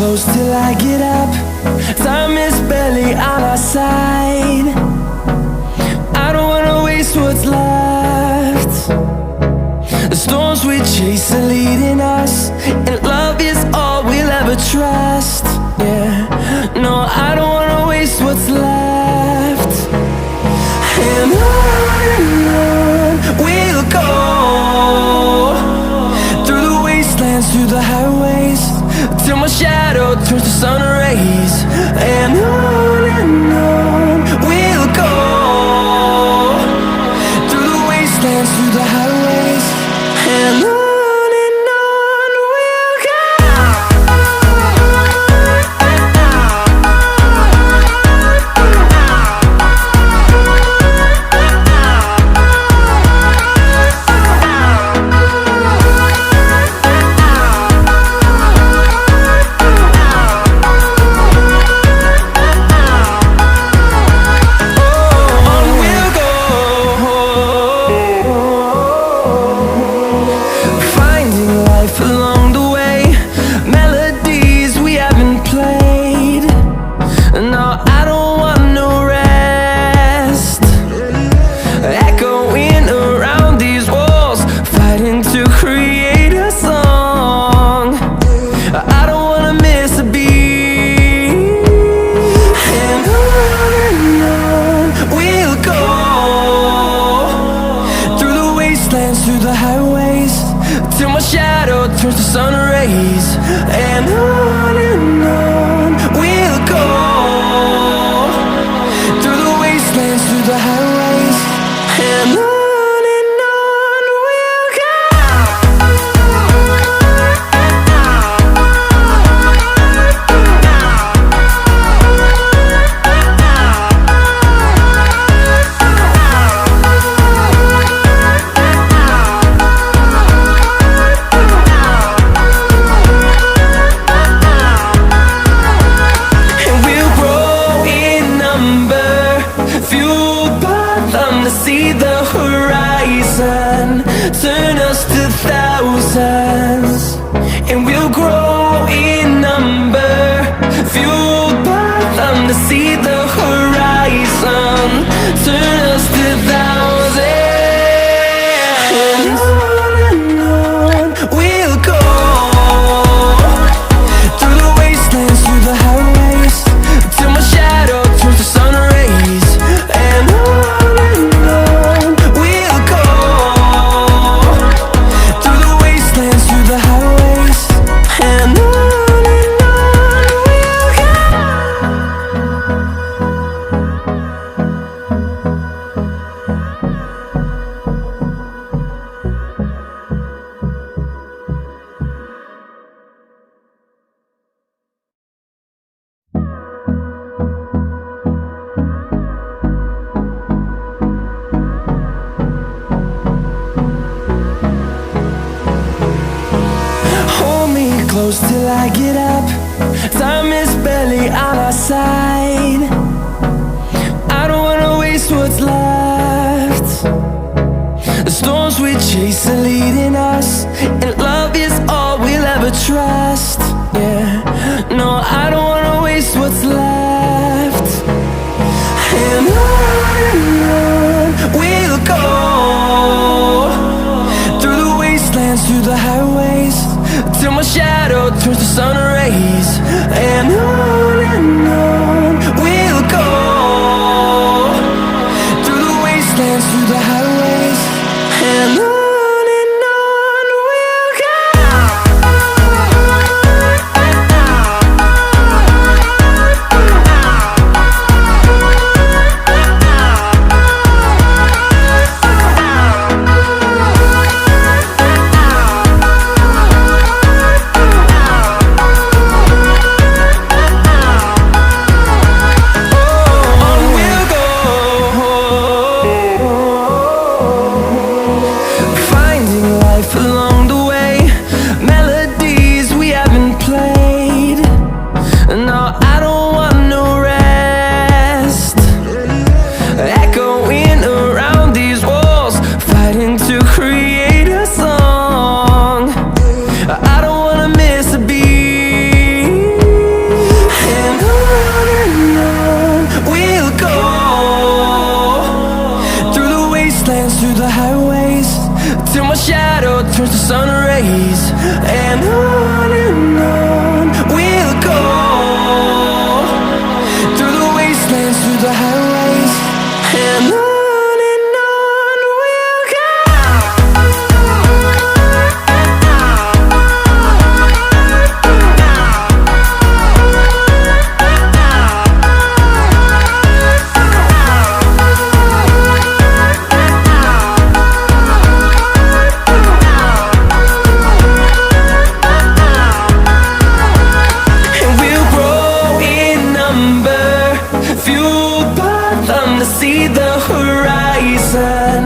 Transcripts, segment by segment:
close till I get up. Time is barely on our side. I don't wanna waste what's left. The storms we chase are leading us, and love is all we'll ever trust. Yeah, no, I don't wanna waste what's left. And on we'll go, through the wastelands, through the highways, till my shadow turns to sun rays. And on we'll go, through the wastelands, through the highways, and on we'll go. Through the highways, till my shadow turns to sun rays. And on we'll go, through the wastelands, through the highways, and on we'll go. See the horizon turn us to thousands, and we'll grow in number, fueled by them. To see the horizon turn us to thousands, and on we'll go, through the wastelands, through the highways, till my shadow turns to sun rays. And close till I get up. Time is barely on our side. I don't wanna waste what's left. The storms we chase are leading us, and love is all we'll ever trust. Yeah, no, I don't wanna waste what's left. And on we'll go, through the wastelands, through the highways, till my shadow turns to sun rays. And on we'll go, through the wastelands, through the highways, and on we'll go. highways, till my shadow turns to sun rays. And on we'll go, through the wastelands, through the highways. And on we'll go. See the horizon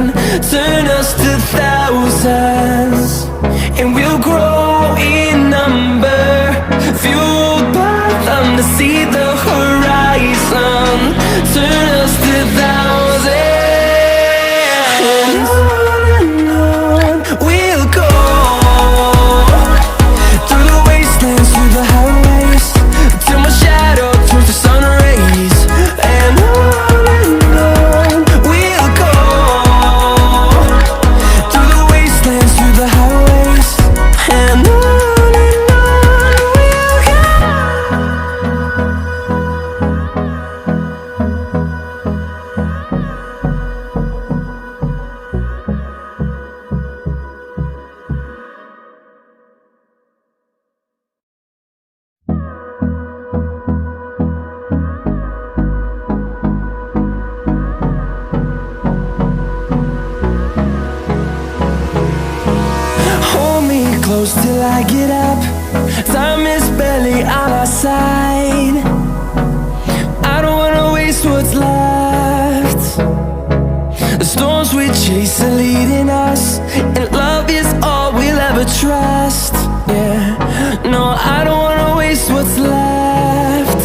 turn us to thousands, and we'll grow in number, fueled by them. To see the horizon turn us to thousands, and on we'll go, through the wastelands, through the highways, till my shadow turns to sun rays. And on close till I get up. Time is barely on our side. I don't wanna waste what's left. The storms we chase are leading us, and love is all we'll ever trust. Yeah, no, I don't wanna waste what's left.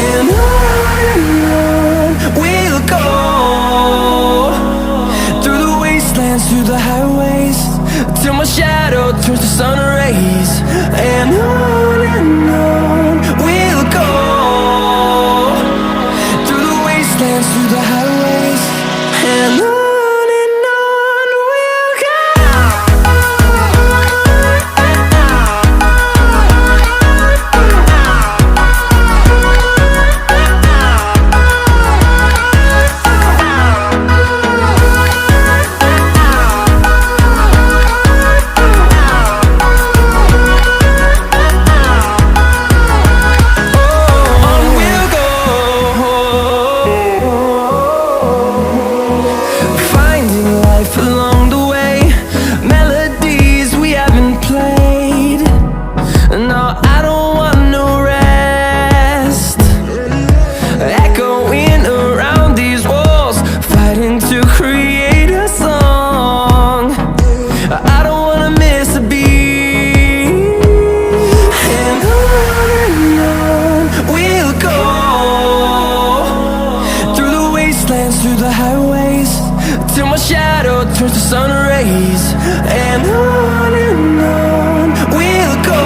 And on we'll go, through the wastelands, through the highways, till my shadow turns to sun rays. And on we'll go, through the wastelands, through the highways. And on we'll go. Through the highways, till my shadow turns to sun rays. And on we'll go,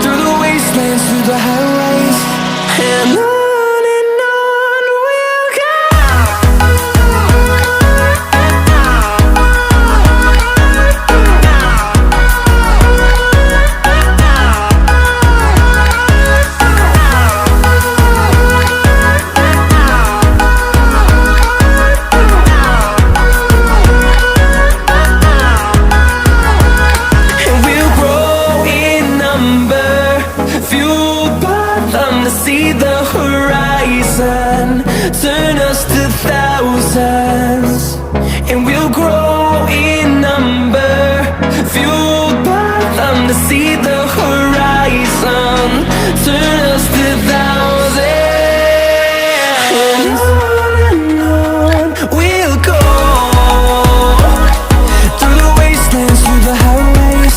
through the wastelands, through the highways. And on we'll go. See the horizon turn us to thousands, and we'll grow in number, fueled by them. To see the horizon turn us to thousands, and on we'll go, through the wastelands, through the highways,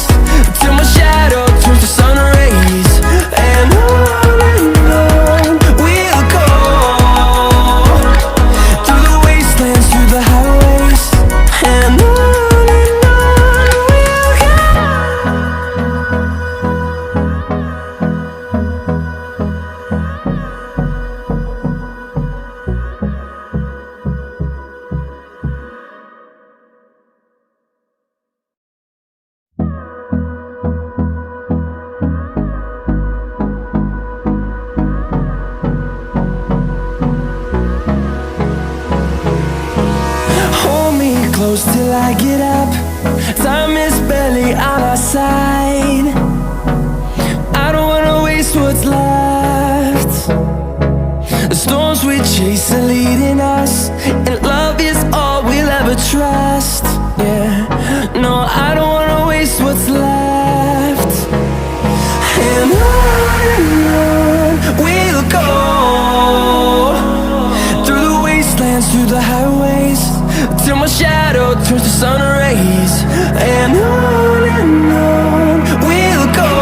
till my shadow turns to sun rays. And we'll go, through the wastelands, through the highways. And close till I get up. Time is barely on our side. I don't wanna waste what's left. The storms we chase are leading us, and love is all we'll ever trust. Yeah, no, I don't wanna waste what's left. And on we'll go, through the wastelands, through the highways, till my shadow turns to sun rays. And on we'll go,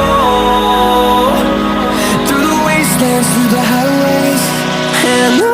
through the wastelands, through the highways, and on.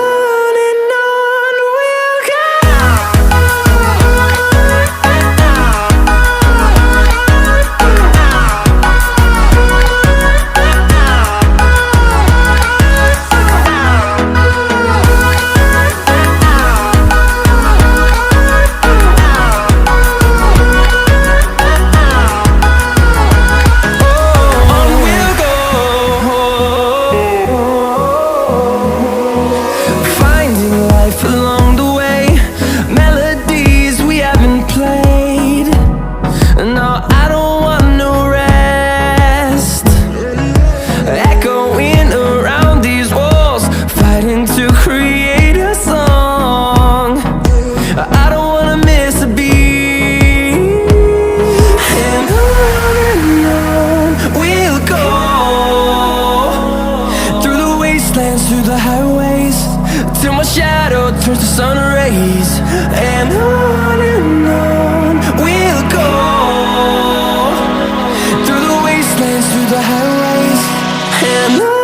Through the highways, till my shadow turns to sun rays. And on we'll go, through the wastelands, through the highways, and on.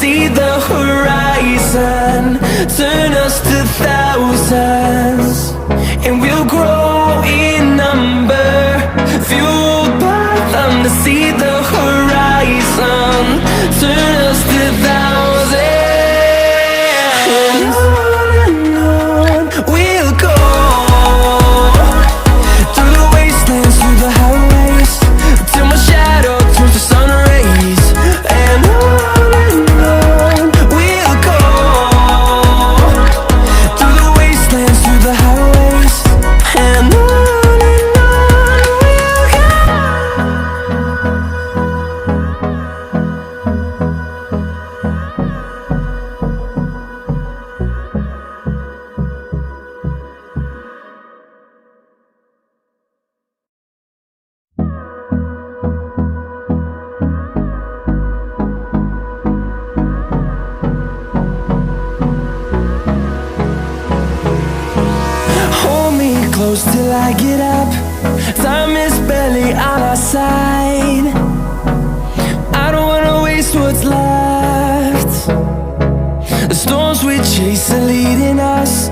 See the horizon turn us to thousands, and we'll grow in number, fueled by them. To see the horizon turn us to thousands, and on we'll go, through the wastelands, through the highways, till my shadow turns to sun rays. And on we'll go, through the wastelands, through the highways, and on we'll go. Hold me close till I get up. Time is barely on our side. I don't wanna waste what's left. The storms we chase are leading us,